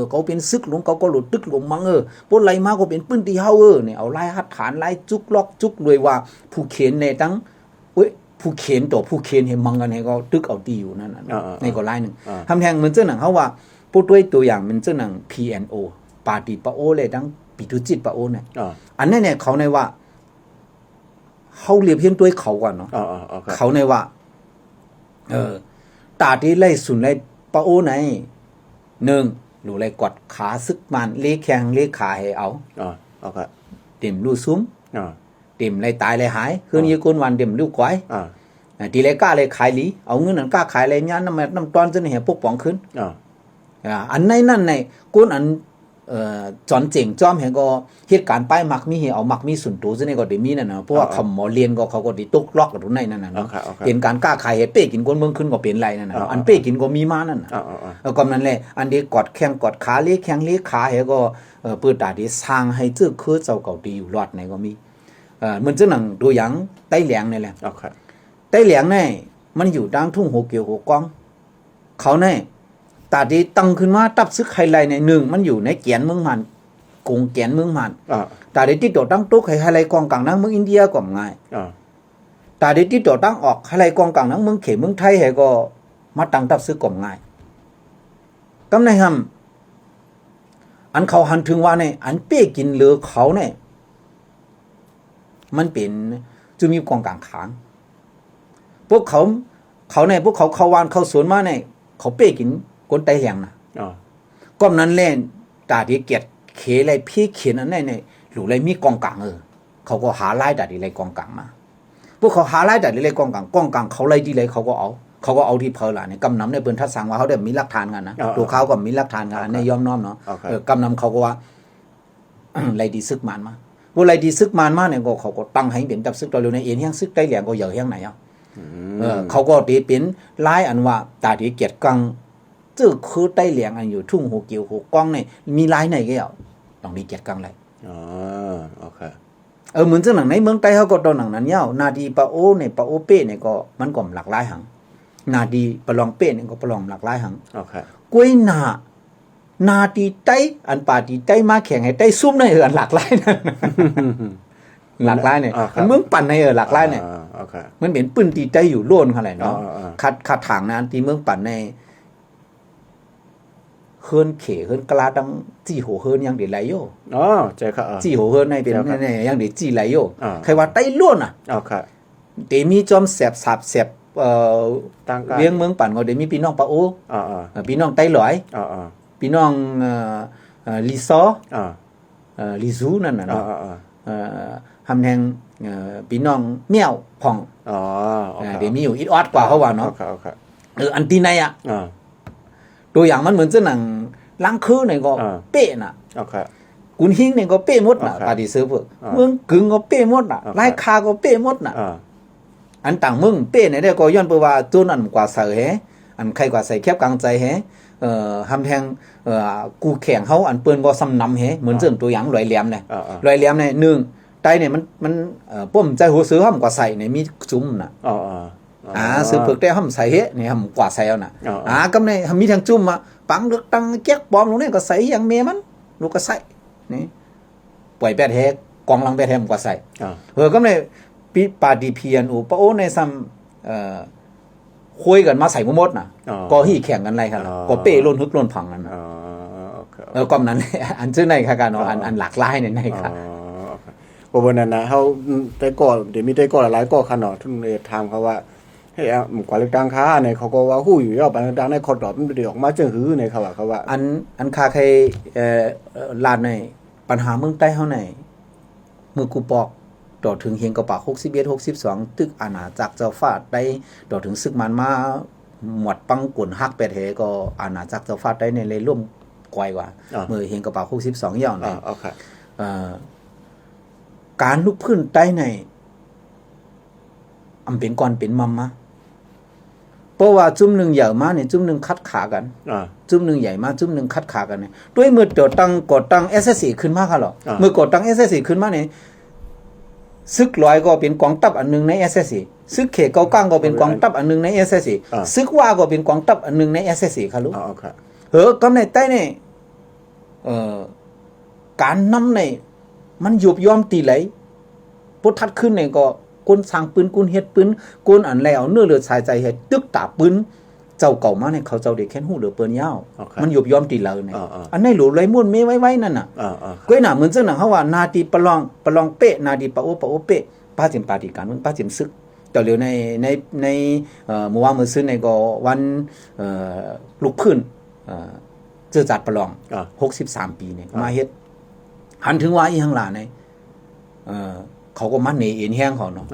เขาเป็นซึกหลวงเขาก็หลุดตึกหลวงมังพวกไล่มาก็เป็นปื้นที่เฮาเนี่ยเอาไล่หัดฐานไล่จุกล็อกจุกด้วยว่าผู้เขียนในตั้งผู้เขียนต่อผู้เขียนให้มังกันให้ก็ตึกเอาตีอยู่นั่นน่ะในก็ไล่นึงทำแทงเหมือนเจ้าหนังเฮาว่าพูดด้วยตัวอย่างมันเจ้าหนัง PNO ปาร์ตี้ปะโอเลยตั้งปิตุจิตปะโอเนี่ยอันนี้เนี่ยเขาในว่าเขาเรียบเพียงด้วยเขาก่อนเนาะเขาในว่าตาที่ไล่สุนไล่ปะโอไหน1หนูไล่กดขาซึกมันเลแข้งเลขาให้เอาเต็มลู่ซุ้มเต็มไล่ตายไล่หายคืนยี่กุนวันเต็มลู่ก้อยทีไล่กล้าไล่ขายหลีเอาเงินนั้นกล้าขายไล่ย่านน้ำตอนจนเห็นปกป้องขึ้นอันในนั่นในกุนอัน จอนเจ๋งจ้อมเห็นก็เหตุการณ์ป้ายมักมีเฮเอามักมีส่วนตัวซึ่งในก็ได้มีนั่นน่ะเพราะว่าคำหมอเรียนก็เขาก็ได้ตกล็อกอยู่ในนั่นน่ะเนาะเห็นการกล้าขายให้เป้กินคนเมืองขึ้นก็เป็นไรนั่นน่ะอันเป้กินก็มีมานั่นน่ะแล้วก็นั่นแหละอันนี้กอดแข้งกอดขาเลี้ยแข้งเลี้ยขาเฮก็เปิดตาที่สร้างให้จื้อคือเจ้าเก่าดีอยู่รอดในก็มีเหมือนจังหนังตัวอย่างไต้เหลียงนี่แหละไต้เหลียงนี่มันอยู่ดังทุ่งโหเกียวโหกองเขาเนี่ยตาดีตั้งขึ้นมาตับซึกไฮไลท์ในหนึ่งมันอยู่ในแกนเมืองมันกงแกนเมืองมันตาดีที่ตัวตั้งตุ๊กไฮไลท์กองกลางนั่งเมืองอินเดียก็ง่ายตาดีที่ตัวตั้งออกไฮไลท์กองกลางนั่งเมืองเขมเมืองไทยก็มาตั้งตับซึกก็ง่ายกำในหำอันเขาหันถึงว่าเนี่ยอันเป้กินเหลือเขาเนี่ยมันเป็นจะมีกองกลางค้างพวกเขาเนี่ยพวกเขาวานเขาสวนมาเนี่ยเขาเป้กินคนไต้เหลียงนะก้มนั้นเล่นตาดีเกียดเขไรพี่เขียนอันนี้เนี่ยหรือไรมีกองกลางเขาก็หาไล่ตาดีไรกองกลางมาพวกเขาหาไล่ตาดีไรกองกลางเขาไล่ดีไรเขาก็เอาที่เพลล่ะเนี่ยกำนำในเปิ้นทัดสั่งว่าเขาได้มีหลักฐานกันนะตัวเขาก็มีหลักฐานกันในยอมน้อมเนาะกำนำเขาก็ว่าไรดีซึกมันมาพวกไรดีซึกมันมาเนี่ยก็เขาก็ตั้งให้เป็นตับซึกตัวเร็วในเอ็นเฮียงซึกไต้เหลียงก็เหยอะเฮียงไหนเขาก็ตีเป็นไล่อันว่าตาดีเกียดกังจื้อคือไต้เหลียงอันอยู่ทุ่งหูเกียวหูกล้องเนี่ยมีไล่ไหนก็ต้องดีเกียดกังไรโอเคเหมือนจังหนังในเมืองไต้เขาก็ตอนหนังนั้นยาวนาดีปะโอเนี่ยปะโอเป้เนี่ยก็มันก็หลากหลายหังนาดีปะลองเป้เนี่ยก็ปะลองหลากหลายหังโอเคกล้วยนาดีไต้อันป่าดีไต้มาแข่งให้ไต้ซุ่มในอันหลากหลายนั่นหลากหลายเนี่ยมันเมืองปั่นในหลากหลายเนี่ยมันเป็นปืนตีไต้อยู่ล้วนเท่าไหร่เนาะคัดถางนั้นที่เมืองปั่นในเฮิร์นเขเฮิร์นกลาดังจี้โหเฮิร์นยังเดี๋ยวไหลโยใจค่ะจี้โหเฮิร์นในเป็นในยังเดี๋ยวจี้ไหลโยใครว่าไต้ล้วนเดี๋ยวมีจอมแสบสับแสบเลี้ยงเมืองปั่นก็เดี๋ยวมีพี่น้องปะโอพี่น้องไต้หลอยพี่น้องลีซอลีซูนั่นน่ะเนาะทำแทงพี่น้องเมี่ยวผ่องเดี๋ยวมีอยู่อิดออดกว่าเขาว่าเนาะอันที่ไหนอ่ะตัวอย่างมันเหมือนเจ้าหนังล้างคือเนี่ยก็เป๊ะน่ะกุนหิงเนี่ยก็เป๊ะหมดน่ะปาฏิเสธเมืองกึ่งก็เป๊ะหมดน่ะไล่คาก็เป๊ะหมดน่ะอันต่างเมืองเป๊ะเนี่ยได้ก็ย้อนไปว่าตัวนั้นกว่าเสือแฮอันใครกว่าใส่แคบกลางใจแฮทำแทงกูแข่งเขาอันเปิ้นก็ซ้ำนำแฮเหมือนเจ้าตัวอย่างลอยแหลมเนี่ยลอยแหลมเนี่ยหนึ่งไตเนี่ยมันป้อมใจหัวซื้อห้ามกว่าใส่เนี่ยมีจุ่มน่ะซื้อเผือกได้ห้ามใส่เฮเนี่ยห้ามกว่าใส่เอาน่ะกำในมีทางจุ่มมาปังเลือกตั้งแก๊กปลอมลงเนี่ยก็ใส่อย่างเมียมันลูกก็ใส่นี่ปล่อยแปดเฮกองลังแปดเฮมกว่าใส่กำในปีปาดีเพียนปะโอในซ้ำคุยกันมาใส่หมดน่ะก็ฮี่แข่งกันไรครับก็เป้ล้นฮึกล้นพังกันกำนั้นอันชื่อในค่ะการอันหลากหลายในค่ะเพราะว่านั่นนะเขาได้ก่อเดี๋ยวมีได้ก่อหลายก่อขนาดทุนเอทามเขาว่าให้กว่าเลือกตั้งค้าเนี่ยเขาก็ว่าหู้อยู่ยอดเลือกตั้งในคอดอบมันเดี๋ยวออกมาจึงหือในเขาว่าอันคาใครลานในปัญหาเมืองใต้เขาในมือกูปอกต่อถึงเฮียงกระป๋า61-62ตึกอาณาจักรเจ้าฟ้าได้ต่อถึงซึกมันมาหมวดปังกุ่นฮักแปดเฮก็อาณาจักรเจ้าฟ้าได้ในเลยร่วมกว่ามือเฮียงกระป๋า62ย่าวเนี่ยการลุกพื้นใต้ในอำเป็นก่อนเป็นมัมมาเพราะว่าจุ่มหนึ่งใหญ่มาเนี่ยจุ่มหนึ่งคัดขากันจุ่มหนึ่งใหญ่มาจุ่มหนึ่งคัดขากันเนี่ยด้วยมือก่อตั้ง SSC ขึ้นมาค่ะหรอมือก่อตั้ง SSC ขึ้นมาเนี่ยซึกลอยก็เป็นกองทัพอันนึงใน SSC ซึกเขเกาก้างก็เป็นกองทัพอันนึงใน SSC ซึกว่าก็เป็นกองทัพอันนึงใน SSC ค่ะลูกกำในใต้เนี่ยการนำในมันยุบย่อมตีไหลพุทธัดขึ้นเนี่ยก็ก้นสร้างปืนก้นเฮ็ดปืนก้นอันแล้วเนื้อเลือดสายใจเฮ็ดตึกตาปืนเจ้าเก่ามาเนี่ยเขาเจ้าเด็กแค้นหูเหลือเปิ้นยาวมันยุบย่อมตีเลยเนี่ยอันในหลูไรม่วนเมไว้นั่นน่ะก้อยหน่ะเหมือนจังหนังเฮาว่านาดีปะลองเป๊ะนาดีปะโอเป๊ะป้าจิมปาฏิการมึงป้าจิมซึกแต่เร็วในเมื่อวานมื้อซื่อในก็วันลุกพื้นเจอจัดปะลอง63ปีเนี่ยมาเฮ็ดหันถึงว่าอีหังหลาในเขาก็มันหนีเอ็นแห้งเขาเนาะ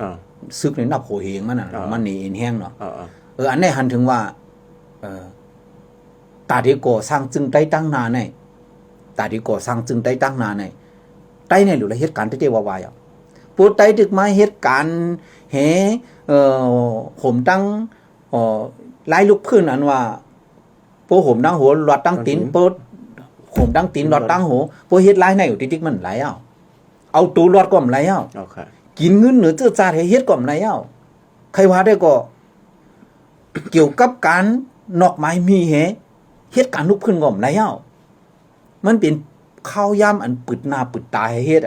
ซึกในนับโหเฮงมันน่ะมันหนีเอ็นแห้งเนาะอันนี้หันถึงว่าตาที่ก่อสร้างจึงได้ตั้งนานใน ตาดีก่อสร้างจึงได้ตั้งนานในใต้ในหรือเหตุการณ์ที่ว่าวายปูใต้ดึกมาเหตุการณ์เฮผมตั้งไล่ลูกพื้นอันว่าปูผมตั้งหัวหลอดตั้งตีนปูผมตั้งตีนหลอดตั้งหัวปูเฮ็ดไล่ในอยู่ติ๊กมันไหลเอาตูหลอดก็ไหลกินเงินเหนือเจ้าจ่าเฮ็ดก็ไหลใครว่าได้ก็เกี่ยวกับการนอกไม้มีเหตุการณ์ลูกพื้นก็ไหลมันเป็นข้าวย่ำอันปึดหน้าปึดตาให้เฮ็ด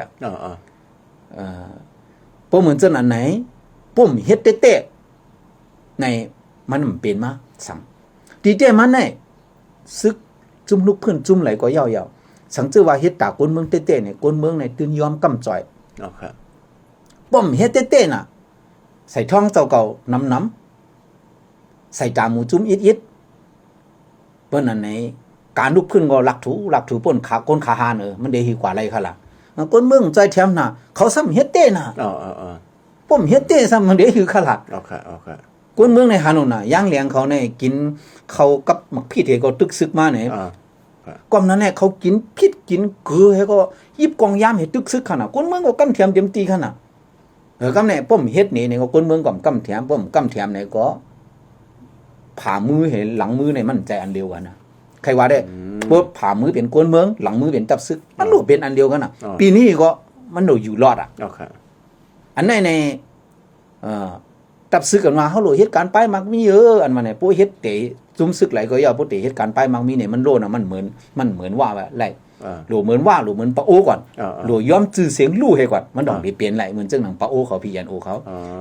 ป้เหมือนเจ้าอันไหนป้มเฮ็ดเตะในมันเป็นมาสั่งดีเจมันในซึกจุ่มลูกเพื่อนจุ่มไหลก็ยาวๆสังเจอว่าเฮ็ดตากวนเมืองเตะเนี่ยกวนเมืองในตื่นยอมกำจ่อยป้มเฮ็ดเตะน่ะใส่ท้องเจ้าเก่าน้ำใส่จามูจุ่มอิดเปิ้นอันไหนการลุกขึ้นก็หลักถูป้นขาก้นขาหานมันได้หีกว่าอะไรค่ะล่ะก้นเมืองใจแถมน่ะเขาซ้ำเฮ็ดเต้น่ะป้มเฮ็ดเต้ซ้ำมันได้หือค่ะล่ะก้นเมืองในฮานน่ะย่างเลี้ยงเขาในกินเขากับหมักพี่เทก็ตึกซึกมาเนี่ยก้มนั้นเนี่ยเขากินพิษกินเกลือให้ก็ยิบกองยามให้ตึกซึกค่ะน่ะก้นเมืองก็กำเทียมเต็มตีค่ะน่ะกำเนี่ยป้มเฮ็ดนี่ก็ก้นเมืองก็กำเทียมป้มกำเทียมเนี่ยก็ผ่ามือเห็นหลังมือในมันใจอันเดียวกันนะใครว่าได้พวกผ่ามือเป็นกวนเมืองหลังมือเป็นตับซึกมันรู้เป็นอันเดียวกันปีนี้ก็มันอยู่รอดอันไหนในตับซึกกันมาเขารู้เหตุการณ์ไปมักมีเยอะอันมาเนี่ยพวกเฮ็ดเตะจุ่มซึกไหลก็ย่อพวกเตะเหตุการณ์ไปมักมีเนี่ยมันโลนะมันเหมือนว่าไรหรือเหมือนว่าหรือเหมือนปะโอก่อนหรือย้อมจื่อเสียงลู่ให้ก่อนมันต้องได้เปลี่ยนไหลเหมือนเจ้าหนังปะโอเขาพี่ยันโอเขา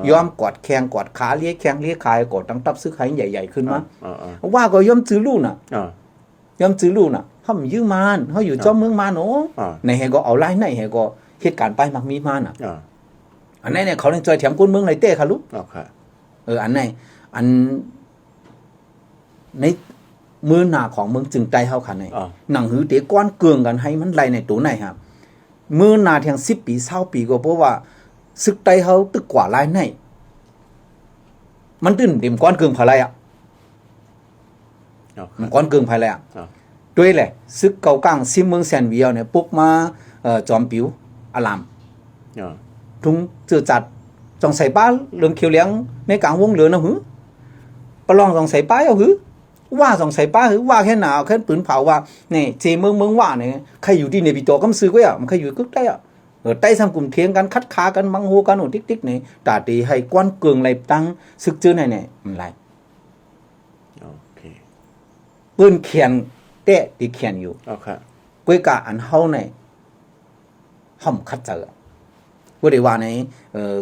ย้อมกอดแข้งกอดขาเลี้ยแข้งเลี้ยคายกอดตั้งตับซึกให้ใหญ่ๆขึ้นมาว่าก็ย้อมจื่อลู่น่ะย้อมจื้อลูกน่ะเฮายื้อมานเฮาอยู่เจ้าเมืองมานในแฮก็เอาไล่ในแฮก็เหตุการณ์ไปมักมีมาน่ะอันไหนเนี่ยเขาเนี่ยจอยแถมก้นเมืองในเต้ค่ะลูกอันไหนอันในมือหน้าของเมืองจึงใจเฮาค่ะในหนังหือเตก้อนเกืองกันให้มันไหลในตัวไหนครับมือหน้าเที่ยง10ปี20ปีก็เพราะว่าศึกใจเฮาตึกกว่าไล่ในมันตื่นเต็มก้อนเกืองภายไรมันก้อนเกิงภายแล้ด้วยแหละซึกเก่าก้างซิมเมืองแสนเวียวเนี่ยปุกมาจอมปิวอลามทุงเจือจัดจองใส่ป้าเรื่องเขียวเลี้ยงในกลางวงเหลือนะหือประลองจองใส่ป้าเอาหือว่าจองใส่ป้าหือว่าแค่หนาวแค่ปืนเผาว่าเนี่ยเจเมืองว่าเนี่ยใครอยู่ที่ในปีโตกำซื้อไว้มันใครอยู่กึกได้ใต้ซ้ำกลุ่มเทียงกันคัดค้ากันบังโฮกันติ๊กๆเนี่ยตาตีให้ก้อนเกิงไรตั้งซึกเจอเนี่ยมันไรปืนเขียนเตะที่เขียนอยู่ก้วยกะอันเฮาในห้อมคัดเจอบ่ได้ว่าใน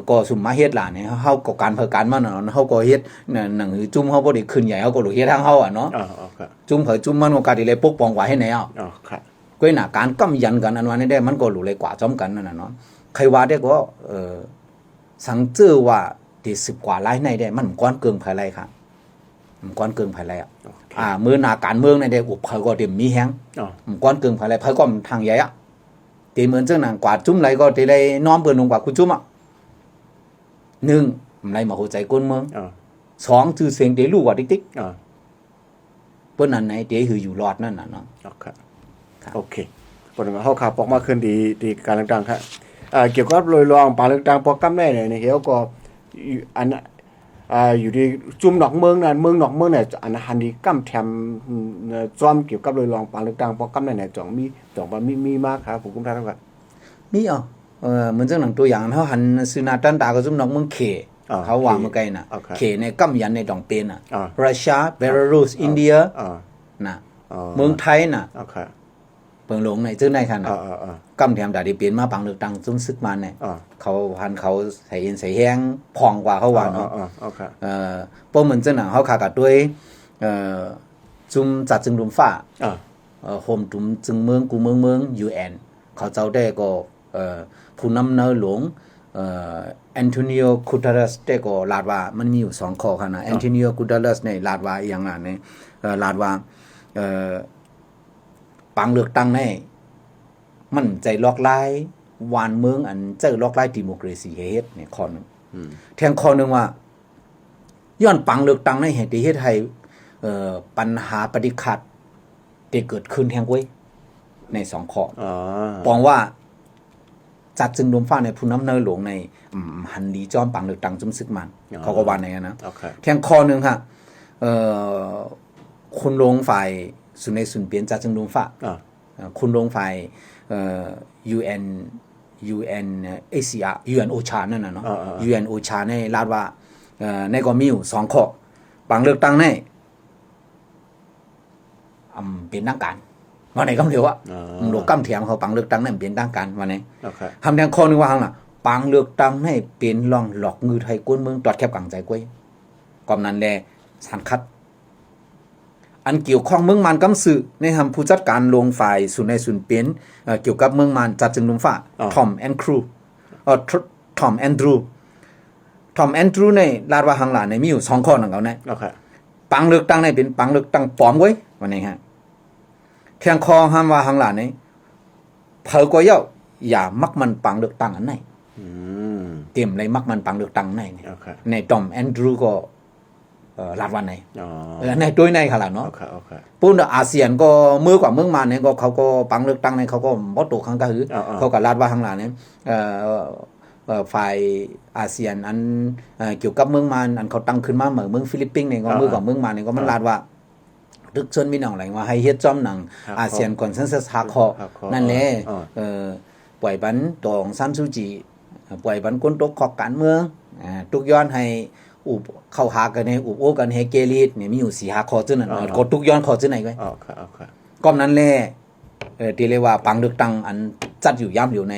ก็สุมมาเฮ็ดล่ะเนี่ยเฮาก็การเผการมาเนาะเฮาก็เฮ็ดหนังจุ่มเฮาบ่ได้ขึ้นใหญ่เฮาก็รู้เฮ็ดทางเฮาเนาะจุ่มเผจุ่มมันก็กะได้เลยปกป้องไว้ให้แนวก้วยน่ะการกำยันกันอันว่านี่ได้มันก็รู้เลยกว่าจ้อมกันนั่นน่ะเนาะใครว่าได้ก็สังเจอว่าที่10กว่าหลายในได้มันก้อนเกิงภายไรค่ะมันก้อนเกิงภายไรมือหน้าการเมืองในเด็กอุบเผยก็เต็มมีแฮงก้อนเกิงภายไรเผยก็ทางใหญ่ตีเหมือนเจ้าหนังกวาดจุ้มไรก็ตีไรน้อมเปิดลงกว่าคุณจุ้ม1ไรมาหัวใจก้นเมือง2ชื่อเสียงเตลูกว่าติ๊กเปิ้นอันไหนเตหืออยู่รอดนั่นน่ะเนาะโอเคปนมาเฮาข่าวปอกมาขึ้นดีการเลือกตั้งครับเกี่ยวกับโดยรวมปาเลือกตั้งปอกกำแน่เนี่ยเฮาก็อันอยู่ที่จุ่มนอกเมืองนั่นเมืองนอกเมืองเนี่ยอันหันดีกำแถมจอมเกี่ยวกับโดยรองปางเลือกตั้งปอกกำไหนจ่องมีมากครับผมกุ้มท่านครับมีเหมือนเจ้าหนังตัวอย่างเฮาหันซื้อนาตันตาก็จุ่มนอกเมืองเขเขาว่าเมื่อไกลน่ะเขในกำยันในดองเป็นน่ะรัสเซียเบลารุสอินเดียน่ะเมืองไทยน่ะเปิงหลงในเจ้าในคั่นน่ะกำแถมดาดีเปลี่ยนมาปางเลือกตั้งจุ่มซึกมาเนี่ยเขาหันเขาใส่เย็นใส่แห้งพองกว่าเขาว่าเนาะเพราะเหมือนเจ้าหนังเขาขากัดด้วยจุ่มจัดจึงลุมฟ้าโฮมจุ่มจึงเมืองกูเมือง UN เขาเจ้าได้ก็ผู้นำเนหลวงแอนโทนิโอกูตารัสได้ก็ลาดว่ามันมีอยู่2ข้อคั่นน่ะแอนโทนิโอกูตารัสเนี่ยลาดว่าอย่างนั้นเนี่ยลาดว่าปังเลือกตั้งในมันใจลอกลายวานเมืองอันเจอลอกลายดิโมคราซีเฮ็ดเนี่ยข้อนึงแทงข้อนึงว่าย้อนปังเลือกตั้งในเหตุเฮ็ดให้ปัญหาปฏิขัดที่เกิดขึ้นแห่งเว้ย ใน2ข้อ อ๋อ ปองว่าจัดจึงรวมฟ้าในผู้นำเนอหลวงในหันลีจอมปังเลือกตั้งจุมซึกมันเขาก็ว่าในนะ โอเค แทงข้อนึงค่ะคุณลงฝ่ายสุนในสุนเปลี่ยนจัดจึงรวมฟ้า คุณลงฝ่ายUN ACR UN OCHA นั่นน่ะเนาะ UN OCHA ในลาดว่าในก็มีอยู่2ข้อปังเลือกตั้งในเป็นทางการว่าไหนก็เร็วอ่ะโลกำเถียงเขาปังเลือกตั้งในเป็นทางการว่าไหนทำแทงข้อนึงว่าหั่นล่ะปังเลือกตั้งในเป็นรองหลอกงือไทยกวนเมืองตรวจแคบกังใจกวยกอมนั้นแลสันคัดอันเกี่ยวข้องเมืองมันกำสือในทำผู้จัดการลงฝ่ายสุนในสุนเป็นเกี่ยวกับเมืองมันจัดจึงลุมฟ้าทอมแอนดรูทอมแอนดรูในลาดว่าหังหลานในมีอยู่2ข้อนั่นเอานะปังเลือกตั้งในเป็นปังเลือกตั้งปลอมไว้วันนี้ฮะเทียงคอห้ามว่าหังหลานในเผอกว่าเย้าอย่ามักมันปังเลือกตั้งอันไหนเตรียมเลยมักมันปังเลือกตั้งไหนในทอมแอนดรูก็ลาดวันไหนในด้วยในขนาดเนาะปุ่นอาเซียนก็มือกว่าเมืองมาเนี่ยก็เขาก็ปังเลือกตั้งในเขาก็บ่ตกครั้งก็คือเขาก็ลาดว่าข้างหลังเนี่ยฝ่ายอาเซียนอันเกี่ยวกับเมืองมันอันเขาตั้งขึ้นมาเหมือนเมืองฟิลิปปินส์เนี่ยก็มือกว่าเมืองมาเนี่ยก็มันลาดว่าทึกชนมีหนังอะไรว่าให้เฮ็ดจอมหนังอาเซียนคอนเซนซัสฮาคอนั่นแหละปล่อยบันตองซันซูจิปล่อยบันก้นตกขอกการเมืองทุกย้อนให้อุบเข้าหากันในอุบโอ้กันให้เกลีดเนี่ยมีอยู่4-5ข้อจึงนั้นก็ทุกย้อนข้อจึงไหนไว้ก็นั้นแหละที่เรียกว่าปังเลือกตั้งอันจัดอยู่ย่ำอยู่ใน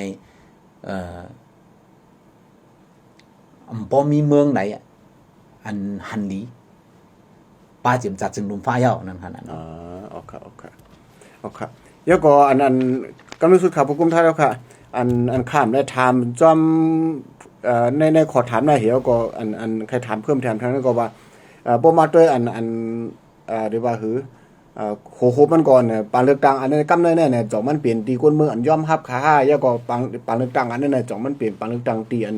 บ่มีเมืองไหนอันหันลีป้าจิมจัดจึงลุมฟ้าเย้านั่นขนาดนั้นโอเคแล้วก็อันก็รู้สึกครับผู้กุมไทยแล้วค่ะอันข้ามได้ถามจอมในขอถามหน้าเหี่ยวก็อันใครถามเพิ่มแถมทางนั้นก็ว่าบ่มาด้วยอันเรียกว่าคือโคมันก่อนเนี่ยปางเลือกตั้งอันนั้นกำเนิดเนี่ยจ่องมันเปลี่ยนตีก้นเมืองอันยอมรับค่าแล้วก็ปางเลือกตั้งอันนั้นน่ะจ่องมันเปลี่ยนปางเลือกตั้งตีอัน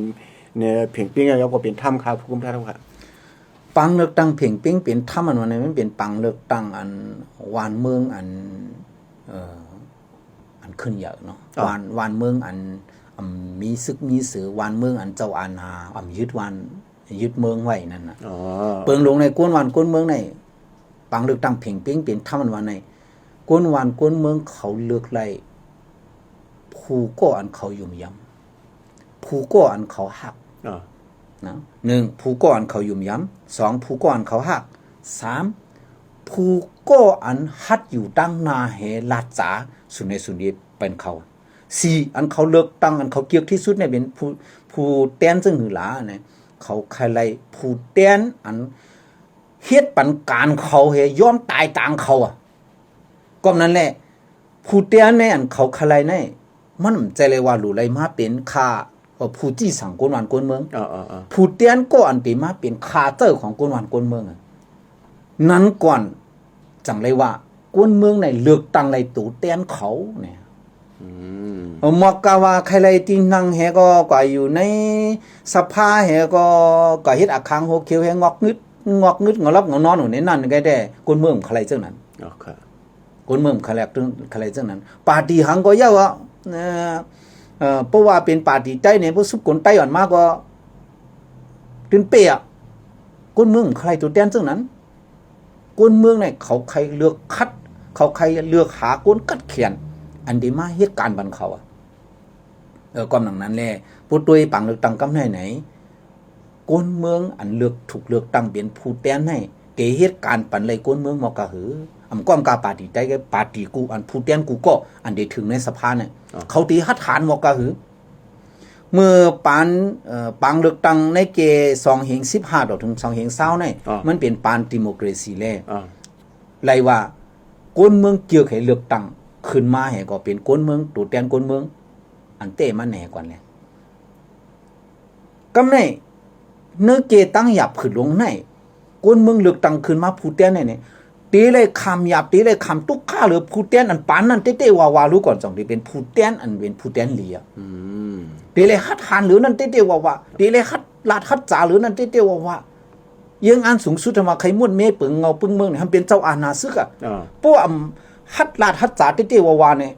เนี่ยเพ่งปิ้งแล้วก็เป็นถ้ำครับผู้กุมไทยแล้วค่ะปังเลือกตั้งเพ่งปิ้งเป็นถ้ำมันเนี่ยมันเป็นปังเลือกตั้งอันวานเมืองอันขึ้นเยอะเนาะวานเมืองอันมีซึกมีสือวานเมืองอันเจ้าอาณายึดเมืองไว้นั่นน่ะเปิงลงในก้นวานก้นเมืองในปังเลือกตั้งเพ่งปิ้งเป็นถ้ำมันวันในก้นวานก้นเมืองเขาเลือกไล่ผู้ก็อันเขายุ่มยำผู้ก็อันเขาหักนะ1ผู้ก็อันเขายุ่มยำ2ผู้ก็อันเขาหัก3ผู้ก็อันฮัดอยู่ตั้งนาเฮลาดจ๋าสุนในสุนดีเป็นเขา4อันเขาเลือกตั้งอันเขาเกี่ยวที่สุดเนี่ยเป็นผู้แต้นซึ่งหือหลาเนี่ยเขาใครไล่ผู้แต้นอันเฮ็ดปันการเขาเฮยอมตายต่างเขาก็นั้นแหละผู้แต้นเนี่ยอันเขาใครไล่มันใจเลยว่าหลู่ไล่มาเป็นค่าผู้จี้สั่งกวนหวานกวนเมืองผู้แต้นก็อันเป็นมาเป็นคาเตอร์ของกวนหวานกวนเมืองนั้นก่อนจังเลยว่ากวนเมืองในเลือกตั้งไล่ตู่แต้นเขาเนี่ยมอกกะว่าใครไล่ตินังเฮก็อยู่ในสภาเฮก็เฮ็ดอาคังโฮเขียวเฮงอกงึดงอรับงอนอนอยู่ในนั้นก็ได้กวนเมืองใครจังนั้นกวนเมืองใครจังนั้นปาร์ตี้หังก็เยอะเพราะว่าเป็นปาร์ตี้ใต้เนี่ยพวกสุกคนใต้อ่อนมากก็ตึนเปียกวนเมืองใครตัวแต้นจังนั้นกวนเมืองเนี่ยเขาใครเลือกคัดเขาใครเลือกหากวนกัดเขียนอันดีมาเหตุการณ์บันเขาก็หนังนั้นแหละผู้ตัวปังเลือกตั้งกำไหนกวนเมืองอันเลือกถูกเลือกตั้งเป็นผู้แต้นให้เกเหตุการณ์ปันเลยกวนเมืองมอกะหือก้อมกาปาร์ตี้ใต้ก็ปาร์ตี้กูอันผู้แต้นกูก็อันได้ถึงในสภาเนี่ยเขาตีหัดฐานมอกะหือเมื่อปังเลือกตั้งในเก215ถึง220เนี่ยมันเป็นปานดิโมคราซีแล้วไล่ว่ากวนเมืองเกี่ยวให้เลือกตั้งขึ้นมาให้ก็เป็นกวนเมืองตัวแทนกวนเมืองอันเต้มาแหน่กว่าแล้วกำในเนื้อเกตั้งหยับขึ้นลงในกวนเมืองเลือกตั้งขึ้นมาผู้แทนเนี่ยตีเลยคำหยับตีเลยคำตุกข้าหรือผู้แทนอันปานนั้นเต้ๆวารู้ก่อนจังที่เป็นผู้แทนอันเป็นผู้แทนเหลียตีเลยฮัดหานหรือนั่นเต้ๆว่าตีเลยฮัดลาดฮัดจ๋าหรือนั่นเต้ๆว่ายังอันสูงสุดมาใครมุ่นเมฆปึงเงาปึงเมืองเนี่ยทำเป็นเจ้าอาณาซึกเพราะว่าฮัดลาดฮัดจ๋าเต้ๆว่าเนี่ย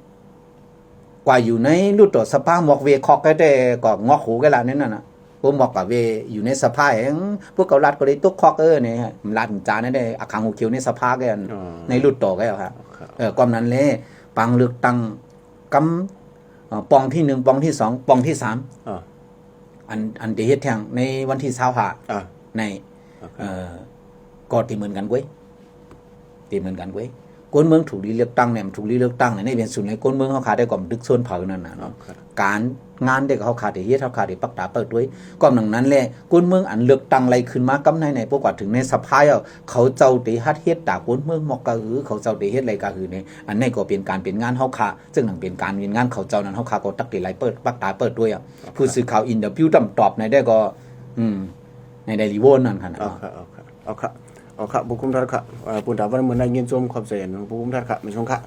กว่าอยู่ในรูดตัวสภาหมอกเวคอกก็ได้ก็งอกหูกันละนั่นน่ะพวกหมอกกับเวอยู่ในสภาแห่งพวกเกาลัดก็ได้ตุกคอกเนี่ยลัดจานนั่นได้อาคังหูเขียวในสภากันในรูดตัวก็ครับความนั้นเลยปังเลือกตั้งกำปองที่1ปองที่2ปองที่3อันเดเฮ็ดแทงในวันที่25ในก็ที่เหมือนกันเว้ยตีเหมือนกันเว้ยคนเมืองถูกรีเลือกตั้งเนี่ยถูกรีเลือกตั้งเนี่ยในเป็นส่วนในคนเมืองเขาขาดได้ก่อมดึกส่วนเผานั่นน่ะเนาะการงานเด็กเขาขาดได้เฮ็ดเขาขาดได้ปักตาเปิดด้วยก็ดังนั้นแหละคนเมืองอันเลือกตั้งอะไรขึ้นมากำในพวกว่าถึงในสภาเขาเจ้าได้ฮัดเฮ็ดตาคนเมืองมอกกะหือเขาเจ้าได้เฮ็ดอะไรกะหือเนี่ยอันนี้ก็เป็นการเป็นงานเฮาขาซึ่งนั่นเป็นการเป็นงานเขาเจ้านั้นเฮาขาก็ตักได้หลายเปิดปักตาเปิดด้วยผู้สื่อข่าวอินเตอร์วิวตอบในได้ก็ในไดลีโวนนั่นค่ะเอาค่ะบุคุมทัดค่ะปุ่นถามว่าเหมือนในเงินจมความเสียนบุคุมทัดค่ะไม่ชงค่ะ